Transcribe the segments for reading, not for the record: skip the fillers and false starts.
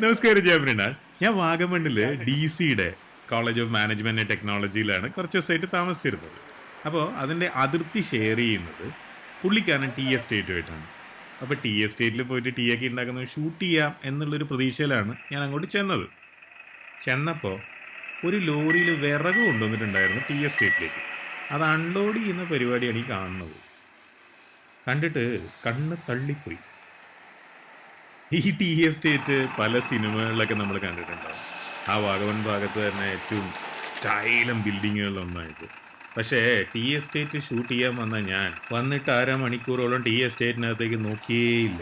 നമസ്കാരം, ഞാൻ മൃണാൾ. ഞാൻ വാഗമണ്ണില് DC-യുടെ കോളേജ് ഓഫ് മാനേജ്മെന്റ് ആൻഡ് ടെക്നോളജിയിലാണ് കുറച്ച് ദിവസമായിട്ട് താമസിച്ചിരുന്നത്. അപ്പോൾ അതിന്റെ അതിർത്തി ഷെയർ ചെയ്യുന്നത് പുള്ളിക്കാരൻ ടീ എസ്റ്റേറ്റുമായിട്ടാണ്. അപ്പോൾ ടീ എസ്റ്റേറ്റിൽ പോയിട്ട് ടീ ഒക്കെ ഉണ്ടാക്കുന്നത് ഷൂട്ട് ചെയ്യാം എന്നുള്ളൊരു പ്രതീക്ഷയിലാണ് ഞാൻ അങ്ങോട്ട് ചെന്നത്. ചെന്നപ്പോൾ ഒരു ലോറിയിൽ വിറക് കൊണ്ടുവന്നിട്ടുണ്ടായിരുന്നു ടീ എസ്റ്റേറ്റിലേക്ക്. അത് അൺലോഡ് ചെയ്യുന്ന പരിപാടിയാണ് ഈ കാണുന്നത്. കണ്ടിട്ട് കണ്ണ് തള്ളിപ്പോയി. ഈ ടീ എസ്റ്റേറ്റ് പല സിനിമകളിലൊക്കെ നമ്മൾ കണ്ടിട്ടുണ്ടാവും. ആ വാഗമൺ ഭാഗത്ത് തന്നെ ഏറ്റവും സ്റ്റൈലും ബിൽഡിങ്ങുകളിലൊന്നായിട്ട്. പക്ഷേ ടീ എസ്റ്റേറ്റ് ഷൂട്ട് ചെയ്യാൻ വന്ന ഞാൻ വന്നിട്ട് മണിക്കൂറോളം ടീ എസ്റ്റേറ്റിനകത്തേക്ക് നോക്കിയേയില്ല.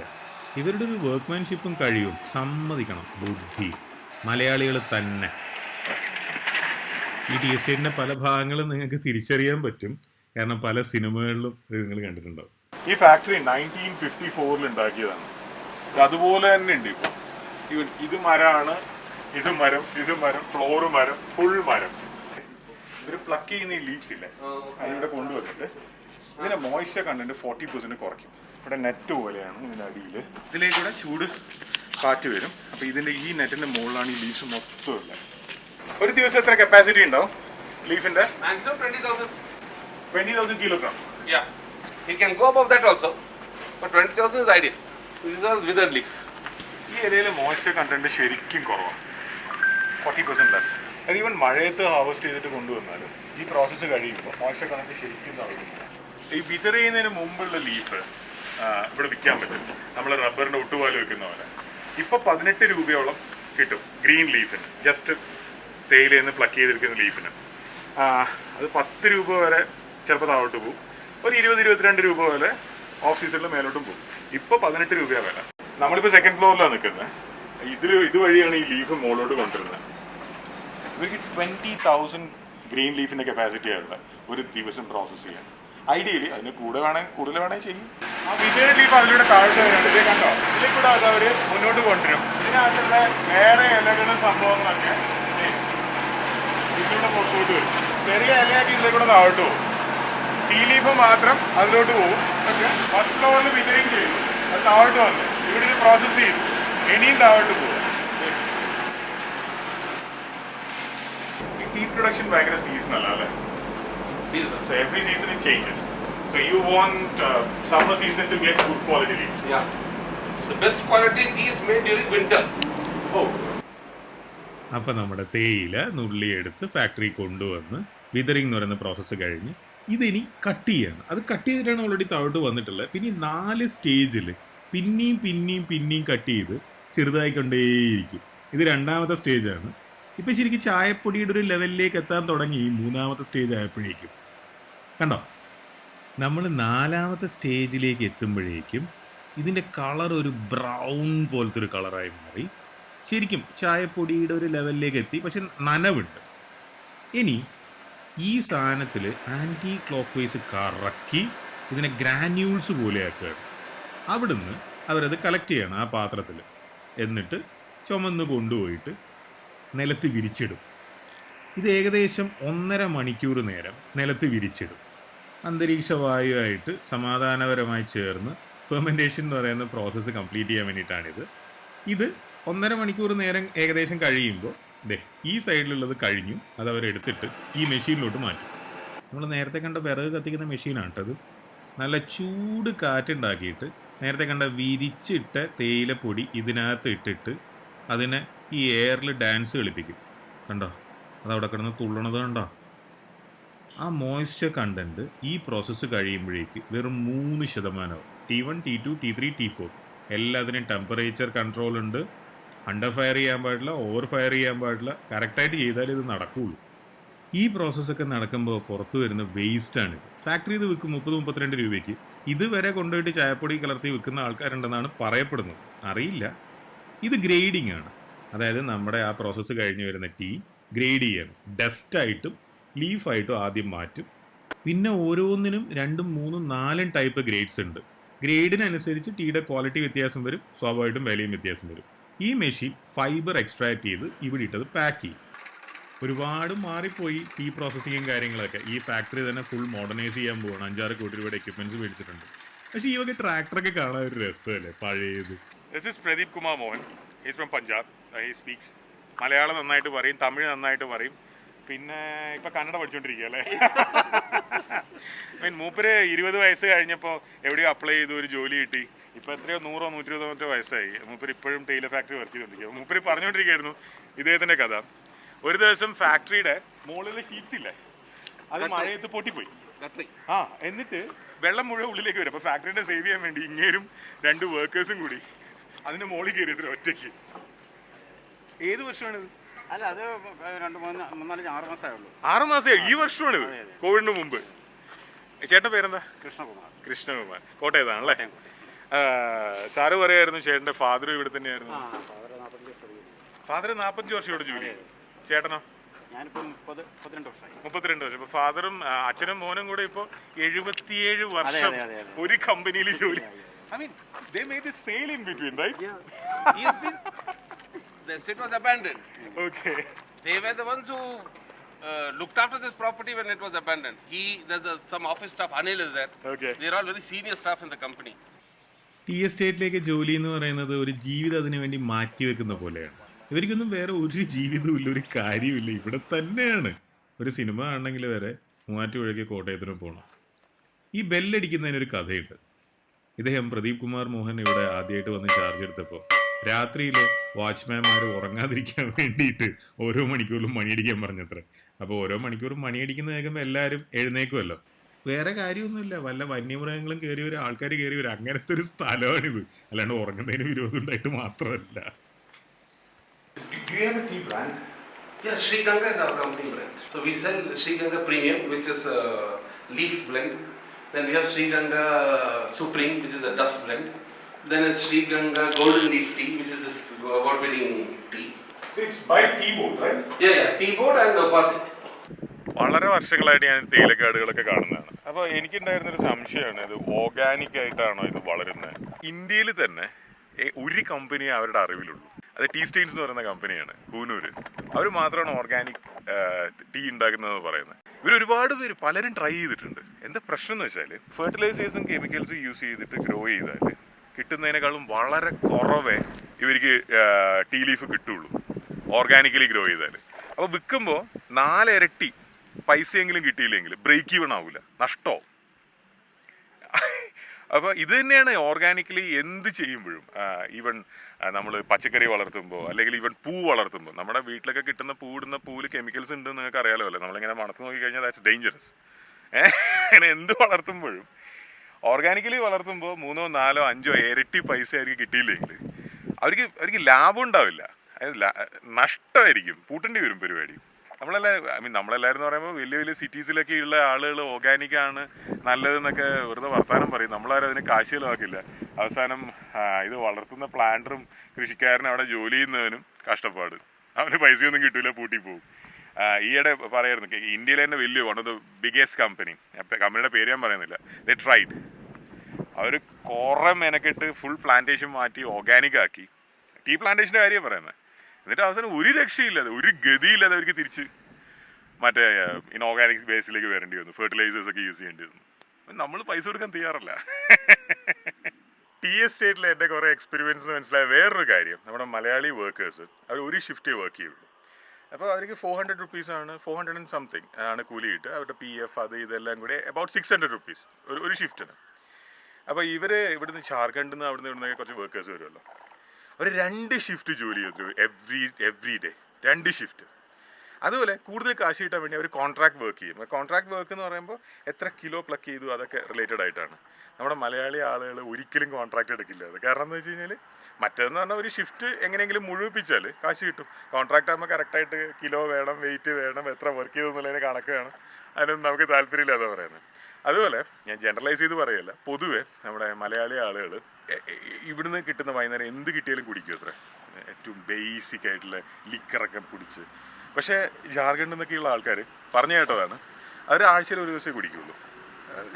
ഇവരുടെ ഒരു വർക്ക്മാൻഷിപ്പും കഴിവും സമ്മതിക്കണം, ബുദ്ധി മലയാളികൾ തന്നെ. ഈ ടീ എസ്റ്റേറ്റിന്റെ പല ഭാഗങ്ങളും നിങ്ങൾക്ക് തിരിച്ചറിയാൻ പറ്റും, കാരണം പല സിനിമകളിലും ഇത് നിങ്ങൾ കണ്ടിട്ടുണ്ടാവും. ഈ ഫാക്ടറി 1954 ഉണ്ടാക്കിയതാണ്. അതുപോലെ തന്നെ ഉണ്ട് ഇപ്പോൾ. ഇത് മരമാണ്, ഇത് മരം, ഫ്ലോറ് മരം, ഫുൾ മരം. ഇവര് പ്ലക്ക് ചെയ്യുന്ന ഈ ലീവ്സ് ഇല്ലേ, അതിവിടെ കൊണ്ടുവന്നിട്ട് ഇതിന്റെ മോയ്സ്ചർ കണ്ടന്റ് 40% കുറയ്ക്കും. ഇവിടെ നെറ്റ് പോലെയാണ് ഇതിന്റെ അടിയിൽ. ഇതിലേക്കൂടെ ചൂട് കാറ്റ് വരും. അപ്പൊ ഇതിന്റെ ഈ നെറ്റിന്റെ മുകളിലാണ് ഈ ലീവ്സ് മൊത്തം ഉള്ളത്. ഒരു ദിവസം എത്ര കപ്പാസിറ്റി ഉണ്ടാവും ലീഫിന്റെ? Maximum 20,000. 20,000 kilogram. Yeah. It can go above that also. But 20,000 is ideal. This is all withered leaf. ഈ ഏരിയയിലെ മോയ്സ്ചർ കണ്ടന്റ് ശരിക്കും കുറവാണ്, 40% ലെസ്. അത് ഈവൻ മഴയത്ത് ഹാർവെസ്റ്റ് ചെയ്തിട്ട് കൊണ്ടുവന്നാലും ഈ പ്രോസസ്സ് കഴിയുമ്പോൾ മോയ്സ്ചർ കണ്ടന്റ് ശരിക്കും താഴുന്നു. ഈ വിതർ ചെയ്യുന്നതിന് മുമ്പുള്ള ലീഫ് ഇവിടെ വിൽക്കാൻ പറ്റും, നമ്മൾ റബ്ബറിന്റെ ഒട്ടുപാല് വെക്കുന്ന പോലെ. ഇപ്പൊ 18 രൂപയോളം കിട്ടും ഗ്രീൻ ലീഫിന്, ജസ്റ്റ് തേയിലയിൽ നിന്ന് പ്ലക്ക് ചെയ്തെടുക്കുന്ന ലീഫിന്. അത് 10 രൂപ വരെ ചിലപ്പോൾ താഴോട്ട് പോകും. ഒരു 20-22 രൂപ വരെ ഓഫ് സീസണിൽ മേലോട്ടും പോകും. ഇപ്പോൾ 18 രൂപയാണ് വില. നമ്മളിപ്പോൾ സെക്കൻഡ് ഫ്ലോറിലാണ് നിൽക്കുന്നത്. ഇതുവഴിയാണ് ഈ ലീഫ് മുകളിലോട്ട് കൊണ്ടുവരുന്നത്. ഇവർക്ക് 20,000 ഗ്രീൻ ലീഫിന്റെ കപ്പാസിറ്റി ആയുള്ള ഒരു ദിവസം പ്രോസസ്സ് ചെയ്യാൻ. ഐഡിയലി അതിന് കൂടുതൽ വേണമെങ്കിൽ ചെയ്യും. ആ വിജയ ലീഫ് അതിലൂടെ താഴ്ച വരുന്നുണ്ട്. ഇതേ കണ്ടോ, ഇതിൽ കൂടെ അത് അവർ മുന്നോട്ട് കൊണ്ടുവരും. ഇതിനകത്തുള്ള വേറെ ഇലകളും സംഭവങ്ങളൊക്കെ ഇതിലൂടെ പുറത്തോട്ട് വരും. ചെറിയ ഇലയാക്കി ഇതിലേ കൂടെ താഴോട്ട് പോകും. ടീ ലീഫ് മാത്രം അതിലോട്ട് പോകും. പക്ഷെ ഫസ്റ്റ് ഫ്ലോറിൽ വിജയം ചെയ്യും, അത് താഴോട്ട് വന്നു ഇവിടെ ഇത് പ്രോസസ്സ് ചെയ്തു, ഇനിയും താഴോട്ട് പോകും. Tea production ഭയങ്കര സീസണൽ അല്ലേ? Seasonal. So every season it changes. So you want summer season to get good quality leaves. Yeah. The best quality tea is made during winter. Oh. അപ്പം നമ്മുടെ തേയില നുള്ളിയെടുത്ത് ഫാക്ടറി കൊണ്ടുവന്ന് വിതറിങ് എന്ന് പറയുന്ന process കഴിഞ്ഞ് ഇതിനി കട്ട് ചെയ്യാണ്. അത് കട്ട് ചെയ്തിട്ടാണ് ഓൾറെഡി താഴോട്ട് വന്നിട്ടുള്ളത്. പിന്നെ 4 സ്റ്റേജിൽ പിന്നെയും കട്ട് ചെയ്ത് ചെറുതായിക്കൊണ്ടേയിരിക്കും. ഇത് 2ാമത്തെ സ്റ്റേജാണ്. ഇപ്പം ശരിക്കും ചായപ്പൊടിയുടെ ഒരു ലെവലിലേക്ക് എത്താൻ തുടങ്ങി 3ാമത്തെ സ്റ്റേജ് ആയപ്പോഴേക്കും. കണ്ടോ, നമ്മൾ 4ാമത്തെ സ്റ്റേജിലേക്ക് എത്തുമ്പോഴേക്കും ഇതിൻ്റെ കളർ ഒരു ബ്രൗൺ പോലത്തെ ഒരു കളറായി മാറി. ശരിക്കും ചായപ്പൊടിയുടെ ഒരു ലെവലിലേക്ക് എത്തി, പക്ഷെ നനവുണ്ട്. ഇനി ഈ സാധനത്തിൽ ആൻറ്റി ക്ലോക്ക് വൈസ് കറക്കി ഇതിനെ ഗ്രാന്യൂൾസ് പോലെ ആക്കുകയാണ്. അവിടുന്ന് അവരത് കളക്ട് ചെയ്യണം ആ പാത്രത്തിൽ. എന്നിട്ട് ചുമന്ന് കൊണ്ടുപോയിട്ട് നിലത്ത് വിരിച്ചിടും. ഇത് ഏകദേശം 1.5 മണിക്കൂർ നേരം നിലത്ത് വിരിച്ചിടും. അന്തരീക്ഷ വായുവായിട്ട് സമാധാനപരമായി ചേർന്ന് ഫെർമെൻറ്റേഷൻ എന്ന് പറയുന്ന പ്രോസസ്സ് കംപ്ലീറ്റ് ചെയ്യാൻ വേണ്ടിയിട്ടാണിത്. ഇത് 1.5 മണിക്കൂർ നേരം ഏകദേശം കഴിയുമ്പോൾ ഈ സൈഡിലുള്ളത് കഴിഞ്ഞു. അത് അവരെടുത്തിട്ട് ഈ മെഷീനിലോട്ട് മാറ്റും. നമ്മൾ നേരത്തെ കണ്ട വിറക് കത്തിക്കുന്ന മെഷീനാണ് കേട്ടത്. നല്ല ചൂട് കാറ്റുണ്ടാക്കിയിട്ട് നേരത്തെ കണ്ട വിരിച്ചിട്ട തേയിലപ്പൊടി ഇതിനകത്ത് ഇട്ടിട്ട് അതിനെ ഈ എയറിൽ ഡാൻസ് കളിപ്പിക്കും. കണ്ടോ, അതവിടെ കിടന്ന് തുള്ളണത് കണ്ടോ. ആ മോയ്സ്ചർ കണ്ടൻറ്റ് ഈ പ്രോസസ്സ് കഴിയുമ്പോഴേക്ക് വെറും 3%. T1, T2, T3, T4 എല്ലാത്തിനും ടെമ്പറേച്ചർ കൺട്രോൾ ഉണ്ട്. അണ്ടർ ഫയർ ചെയ്യാൻ പാടില്ല, ഓവർ ഫയർ ചെയ്യാൻ പാടില്ല. കറക്റ്റായിട്ട് ചെയ്താൽ ഇത് നടക്കുകയുള്ളൂ. ഈ പ്രോസസ്സൊക്കെ നടക്കുമ്പോൾ പുറത്തു വരുന്ന വേസ്റ്റാണ്. ഫാക്ടറി ഇത് വിൽക്കും 30-32 രൂപയ്ക്ക്. ഇതുവരെ കൊണ്ടുപോയിട്ട് ചായപ്പൊടി കലർത്തി വിൽക്കുന്ന ആൾക്കാരുണ്ടെന്നാണ് പറയപ്പെടുന്നത്, അറിയില്ല. ഇത് ഗ്രേഡിംഗ് ആണ്. അതായത് നമ്മുടെ ആ പ്രോസസ്സ് കഴിഞ്ഞ് വരുന്ന ടീ ഗ്രേഡ് ചെയ്യണം. ഡസ്റ്റായിട്ടും ലീഫായിട്ടും ആദ്യം മാറ്റും. പിന്നെ ഓരോന്നിനും 2, 3, 4 ടൈപ്പ് ഗ്രേഡ്സ് ഉണ്ട്. ഗ്രേഡിനനുസരിച്ച് ടീയുടെ ക്വാളിറ്റി വ്യത്യാസം വരും, സ്വാഭാവികമായിട്ടും വിലയും വ്യത്യാസം വരും. ഈ മെഷീൻ ഫൈബർ എക്സ്ട്രാക്ട് ചെയ്ത് ഇവിടെ ഇട്ടത് പാക്ക് ചെയ്യും. ഒരുപാട് മാറിപ്പോയി ടീ പ്രോസസ്സിങ്ങും കാര്യങ്ങളൊക്കെ. ഈ ഫാക്ടറി തന്നെ ഫുൾ മോഡേണൈസ് ചെയ്യാൻ പോവാണ്. 5-6 കോടി രൂപയുടെ എക്യുപ്മെന്റ്സ് മേടിച്ചിട്ടുണ്ട്. പക്ഷേ ഈ വക ട്രാക്ടറൊക്കെ കാണാൻ ഒരു രസമല്ലേ, പഴയത്. This is Pradeep Kumar Mohan. He's from Punjab. He speaks Malayalam നന്നായിട്ട് പറയും, തമിഴ് നന്നായിട്ട് പറയും, പിന്നെ ഇപ്പം കന്നഡ പഠിച്ചുകൊണ്ടിരിക്കുക അല്ലേ. മീൻ മൂപ്പര് 20 വയസ്സ് കഴിഞ്ഞപ്പോൾ എവിടെയോ അപ്ലൈ ചെയ്തു, ഒരു ജോലി കിട്ടി. ഇപ്പോൾ എത്രയോ 100-120 വയസ്സായി. മൂപ്പര് ഇപ്പോഴും ടൈലർ ഫാക്ടറി വർക്ക് ചെയ്തുകൊണ്ടിരിക്കുക. മൂപ്പര് പറഞ്ഞുകൊണ്ടിരിക്കുകയായിരുന്നു ഇദ്ദേഹത്തിൻ്റെ കഥ. ഒരു ദിവസം ഫാക്ടറിയുടെ മുകളിലെ ഷീറ്റ്സ് ഇല്ലേ, അത് മഴയത്ത് പൊട്ടിപ്പോയി. എന്നിട്ട് വെള്ളം മുഴുവൻ ഉള്ളിലേക്ക് വരും. അപ്പോൾ ഫാക്ടറിയുടെ സേവ് ചെയ്യാൻ വേണ്ടി ഇങ്ങേരും 2 വർക്കേഴ്സും കൂടി അതിൻ്റെ മുകളിൽ കയറിയതിന് ഒറ്റയ്ക്ക്. ഏത് വർഷമാണിത്? അല്ല, അത് 2-3-4-6 മാസമേ ഉള്ളൂ. 6 മാസമേ? ഈ വർഷമാണിത്, കോവിഡിന് മുമ്പ്. ചേട്ടൻ്റെ പേരെന്താ? കൃഷ്ണകുമാർ. കോട്ടയത്താണല്ലേ? സാറ് പറയായിരുന്നു ചേട്ടൻ്റെ ഫാദർ ഇവിടെ തന്നെയായിരുന്നു. ഫാദർ 45 വർഷം ഇവിടെ ജോലി ചെയ്തു. ചേട്ടനോ? 32 വർഷമായി. 32 വർഷം. ഇപ്പൊ ഫാദറും അച്ഛനും മോനും കൂടെ ഇപ്പൊ 77 വർഷം ഒരു കമ്പനിയിൽ ജോലി. I mean, they made this sale in between, right? He has been. The estate was abandoned. Okay. They were the ones who looked after this property when it was abandoned. Some office staff, Anil is there. Okay. They are all very senior staff in the company. Tea എസ്റ്റേറ്റിലേക്ക് ജോലി എന്ന് പറയുന്നത് ഒരു ജീവിതം അതിനു വേണ്ടി മാറ്റിവെക്കുന്ന പോലെയാണ്. ഇവർക്കൊന്നും വേറെ ഒരു ജീവിതവും ഇല്ല, ഒരു കാര്യമില്ല, ഇവിടെ തന്നെയാണ്. ഒരു സിനിമ കാണണമെങ്കിൽ വരെ മൂവാറ്റുപുഴയ്ക്ക് കോട്ടയത്തിന് പോകണം. ഈ ബെല്ലടിക്കുന്നതിനൊരു കഥയുണ്ട്. ഇദ്ദേഹം പ്രദീപ് കുമാർ മോഹൻ ഇവിടെ ആദ്യമായിട്ട് വന്ന് ചാർജ് എടുത്തപ്പോൾ രാത്രിയിൽ വാച്ച്മാൻമാർ ഉറങ്ങാതിരിക്കാൻ വേണ്ടിയിട്ട് ഓരോ മണിക്കൂറിലും മണിയടിക്കാൻ പറഞ്ഞത്ര. അപ്പോൾ ഓരോ മണിക്കൂറും മണിയടിക്കുന്ന കേൾക്കുമ്പോൾ എല്ലാവരും എഴുന്നേക്കുമല്ലോ. വേറെ കാര്യമൊന്നുമില്ല, വല്ല വന്യമൃഗങ്ങളും കയറി വരും, ആൾക്കാർ കയറി വരും, അങ്ങനത്തെ ഒരു സ്ഥലമാണിത്. അല്ലാണ്ട് ഉറങ്ങുന്നതിന് വിരോധം ഉണ്ടായിട്ട് മാത്രമല്ല. Do you have a tea brand? Yeah, Sri Ganga is our company brand. So we sell Sri Ganga Premium, which is a leaf blend. Then we have Sri Ganga Supreme, which is a dust blend. Then is Sri Ganga Golden Leaf Tea, which is this award-winning tea. It's by Teaboat, right? Yeah, Teaboat and opposite. വളരെ വർഷങ്ങളായിട്ട് ഞാൻ തേയിലക്കാടുകളൊക്കെ കാണുന്നതാണ്. അപ്പോൾ എനിക്കുണ്ടായിരുന്നൊരു സംശയമാണ്, ഇത് organic ആയിട്ടാണോ ഇത് വളരുന്നത്? ഇന്ത്യയിൽ തന്നെ ഒരു കമ്പനി അവരുടെ അറിവിലുള്ളൂ, അത് ടീ സ്റ്റെയിൻസ് എന്ന് പറയുന്ന കമ്പനിയാണ്, കൂനൂർ. അവർ മാത്രമാണ് ഓർഗാനിക് ടീ ഉണ്ടാക്കുന്നതെന്ന് പറയുന്നത്. ഇവർ ഒരുപാട് പേര് പലരും ട്രൈ ചെയ്തിട്ടുണ്ട്. എന്താ പ്രശ്നം എന്ന് വെച്ചാൽ ഫെർട്ടിലൈസേഴ്സും കെമിക്കൽസും യൂസ് ചെയ്തിട്ട് ഗ്രോ ചെയ്താൽ കിട്ടുന്നതിനേക്കാളും വളരെ കുറവേ ഇവർക്ക് ടീ ലീഫ് കിട്ടുള്ളൂ ഓർഗാനിക്കലി ഗ്രോ ചെയ്താൽ. അപ്പോൾ വിൽക്കുമ്പോൾ 4 ഇരട്ടി പൈസയെങ്കിലും കിട്ടിയില്ലെങ്കിൽ ബ്രേക്ക് ഈവൺ ആവില്ല, നഷ്ടമാവും. അപ്പോൾ ഇത് തന്നെയാണ് ഓർഗാനിക്കലി എന്ത് ചെയ്യുമ്പോഴും. ഈവൻ നമ്മൾ പച്ചക്കറി വളർത്തുമ്പോൾ അല്ലെങ്കിൽ ഈവൻ പൂ വളർത്തുമ്പോൾ, നമ്മുടെ വീട്ടിലൊക്കെ കിട്ടുന്ന പൂവിടുന്ന പൂവിൽ കെമിക്കൽസ് ഉണ്ടെന്ന് നിങ്ങൾക്ക് അറിയാലോ അല്ലേ? നമ്മളിങ്ങനെ മണത്ത് നോക്കിക്കഴിഞ്ഞാൽ ദാറ്റ്സ് ഡേഞ്ചറസ്. അങ്ങനെ എന്ത് വളർത്തുമ്പോഴും ഓർഗാനിക്കലി വളർത്തുമ്പോൾ 3, 4, 5 ഇരട്ടി പൈസ ആയിരിക്കും കിട്ടിയില്ലെങ്കിൽ അവർക്ക് ലാഭം ഉണ്ടാവില്ല, നഷ്ടമായിരിക്കും, പൂട്ടേണ്ടി വരും പരിപാടി. നമ്മളെല്ലാവരും എന്ന് പറയുമ്പോൾ വലിയ വലിയ സിറ്റീസിലൊക്കെ ഉള്ള ആളുകൾ ഓർഗാനിക്കാണ് നല്ലതെന്നൊക്കെ വെറുതെ വർത്താനം പറയും. നമ്മളാരും അതിന് കാശ് ചിലവാക്കില്ല. അവസാനം ഇത് വളർത്തുന്ന പ്ലാന്ററും കൃഷിക്കാരനും അവിടെ ജോലി ചെയ്യുന്നവനും കഷ്ടപ്പാട്, അവന് പൈസയൊന്നും കിട്ടില്ല, പൂട്ടിപ്പോവും. ഈയിടെ പറയായിരുന്നു ഇന്ത്യയിലെ തന്നെ വലിയ വൺ ഓഫ് ദ ബിഗ്ഗസ്റ്റ് കമ്പനിയുടെ പേര് ഞാൻ പറയുന്നില്ല, ദേ ട്രൈഡ്. അവർ കുറേ മെനക്കെട്ട് ഫുൾ പ്ലാന്റേഷൻ മാറ്റി ഓർഗാനിക് ആക്കി. ടീ പ്ലാന്റേഷൻ്റെ കാര്യമാണ് പറയുന്നത്. എന്നിട്ട് അവസാനം ഒരു രക്ഷയില്ലാതെ, ഒരു ഗതിയില്ലാതെ അവർക്ക് തിരിച്ച് മറ്റേ ഇൻഓർഗാനിക് ബേസിലേക്ക് വരേണ്ടി വന്നു, ഫെർട്ടിലൈസേഴ്സൊക്കെ യൂസ് ചെയ്യേണ്ടി വന്നു. നമ്മൾ പൈസ കൊടുക്കാൻ തയ്യാറല്ല. ടീ എസ്റ്റേറ്റിലെ എൻ്റെ കുറേ എക്സ്പീരിയൻസ് മനസ്സിലായ വേറൊരു കാര്യം, നമ്മുടെ മലയാളി വർക്കേഴ്സ് അവർ ഒരു ഷിഫ്റ്റേ വർക്ക് ചെയ്യുള്ളൂ. അപ്പോൾ അവർക്ക് 400 റുപ്പീസാണ്, 400 and something ആണ് കൂലി കിട്ടുക. അവരുടെ PF അത് ഇതെല്ലാം കൂടി അബൌട്ട് 600 റുപ്പീസ് ഒരു ഷിഫ്റ്റിന്. അപ്പോൾ ഇവിടുന്ന് ജാർഖണ്ഡിൽ നിന്ന് ഇവിടുന്ന് കുറച്ച് വർക്കേഴ്സ് വരുമല്ലോ, അവർ 2 ഷിഫ്റ്റ് ജോലി ചെയ്തു എവ്രി ഡേ, 2 ഷിഫ്റ്റ്. അതുപോലെ കൂടുതൽ കാശ് കിട്ടാൻ വേണ്ടി അവർ കോൺട്രാക്ട് വർക്ക് ചെയ്യും. കോൺട്രാക്ട് വർക്ക് എന്ന് പറയുമ്പോൾ എത്ര കിലോ പ്ലക്ക് ചെയ്തു അതൊക്കെ റിലേറ്റഡ് ആയിട്ടാണ്. നമ്മുടെ മലയാളി ആളുകൾ ഒരിക്കലും കോൺട്രാക്ട് എടുക്കില്ല. അത് കാരണം എന്ന് വെച്ച് കഴിഞ്ഞാൽ മറ്റേതെന്ന് പറഞ്ഞാൽ ഒരു ഷിഫ്റ്റ് എങ്ങനെയെങ്കിലും മുഴുവിപ്പിച്ചാൽ കാശ് കിട്ടും. കോൺട്രാക്ട് ആകുമ്പോൾ കറക്റ്റായിട്ട് കിലോ വേണം, വെയിറ്റ് വേണം, എത്ര വർക്ക് ചെയ്തു എന്നുള്ളതിന് കണക്ക് വേണം. അതിനൊന്നും നമുക്ക് താല്പര്യമില്ലാതെ പറയുന്നത്. അതുപോലെ ഞാൻ ജനറലൈസ് ചെയ്ത് പറയല്ല, പൊതുവെ നമ്മുടെ മലയാളി ആളുകൾ ഇവിടുന്ന് കിട്ടുന്ന വൈകുന്നേരം എന്ത് കിട്ടിയാലും കുടിക്കും അത്ര, ഏറ്റവും ബേസിക് ആയിട്ടുള്ള ലിക്കറൊക്കെ കുടിച്ച്. പക്ഷേ ജാർഖണ്ഡിൽ നിന്നൊക്കെയുള്ള ആൾക്കാർ പറഞ്ഞു കേട്ടതാണ്, അവർ ആഴ്ചയിൽ ഒരു ദിവസമേ കുടിക്കുകയുള്ളൂ.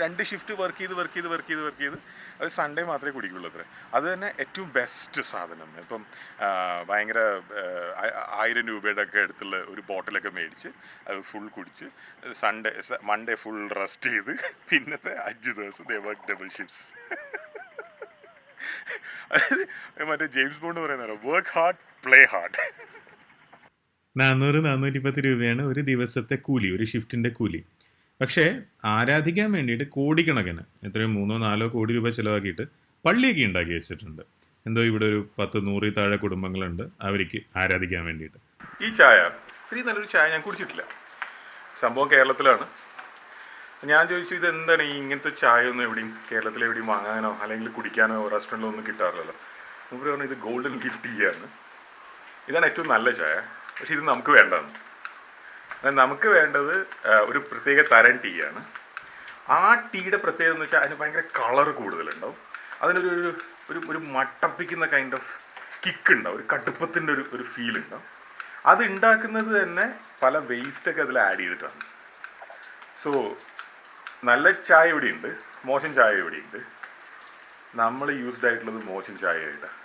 2 ഷിഫ്റ്റ് വർക്ക് ചെയ്ത് അത് സൺഡേ മാത്രമേ കുടിക്കുള്ളൂ അത്ര. അത് തന്നെ ഏറ്റവും ബെസ്റ്റ് സാധനം. ഇപ്പം ഭയങ്കര 1000 രൂപയുടെ ഒക്കെ അടുത്തുള്ള ഒരു ബോട്ടിലൊക്കെ മേടിച്ച് അത് ഫുൾ കുടിച്ച് മൺഡേ ഫുൾ റെസ്റ്റ് ചെയ്ത് പിന്നത്തെ 5 ദിവസം ദേ വർക്ക് ഡബിൾ ഷിഫ്റ്റ്സ്. അതായത് മറ്റേ ജെയിംസ് ബോണ്ട് പറയുന്നല്ലോ, വർക്ക് ഹാർഡ് പ്ലേ ഹാർഡ്. 400-410 രൂപയാണ് ഒരു ദിവസത്തെ കൂലി, ഒരു ഷിഫ്റ്റിൻ്റെ കൂലി. പക്ഷേ ആരാധിക്കാൻ വേണ്ടിയിട്ട് കോടിക്കണക്കിന്, എത്രയോ 3-4 കോടി രൂപ ചിലവാക്കിയിട്ട് പള്ളിയൊക്കെ ഉണ്ടാക്കി വെച്ചിട്ടുണ്ട്. എന്തോ ഇവിടെ ഒരു 10-100 താഴെ കുടുംബങ്ങളുണ്ട് അവർക്ക് ആരാധിക്കാൻ വേണ്ടിയിട്ട്. ഈ ചായ ഇത്രയും നല്ലൊരു ചായ ഞാൻ കുടിച്ചിട്ടില്ല. സംഭവം കേരളത്തിലാണ്. ഞാൻ ചോദിച്ചു ഇത് എന്താണ് ഈ ഇങ്ങനത്തെ ചായ ഒന്നും എവിടെയും കേരളത്തിൽ എവിടെയും വാങ്ങാനോ അല്ലെങ്കിൽ കുടിക്കാനോ റെസ്റ്റോറൻറ്റിലോ ഒന്നും കിട്ടാറില്ലല്ലോ. മുമ്പ് പറഞ്ഞു ഇത് ഗോൾഡൻ ഗിഫ്റ്റ് ടീ ആണ്, ഇതാണ് ഏറ്റവും നല്ല ചായ. പക്ഷെ ഇത് നമുക്ക് വേണ്ടതാണ്. നമുക്ക് വേണ്ടത് ഒരു പ്രത്യേക തരം ടീ ആണ്. ആ ടീയുടെ പ്രത്യേകത എന്ന് വെച്ചാൽ അതിന് ഭയങ്കര കളർ കൂടുതലുണ്ടാവും. അതിനൊരു ഒരു ഒരു മട്ടപ്പിക്കുന്ന കൈൻഡ് ഓഫ് കിക്ക് ഉണ്ടാവും, ഒരു കടുപ്പത്തിൻ്റെ ഒരു ഫീൽ ഉണ്ടാവും. അത് ഉണ്ടാക്കുന്നത് തന്നെ പല വേസ്റ്റൊക്കെ അതിൽ ആഡ് ചെയ്തിട്ടാണ്. സോ നല്ല ചായ ഇവിടെയുണ്ട്, മോശം ചായ ഇവിടെയുണ്ട്. നമ്മൾ യൂസ്ഡ് ആയിട്ടുള്ളത് മോശം ചായ ആയിട്ടാണ്.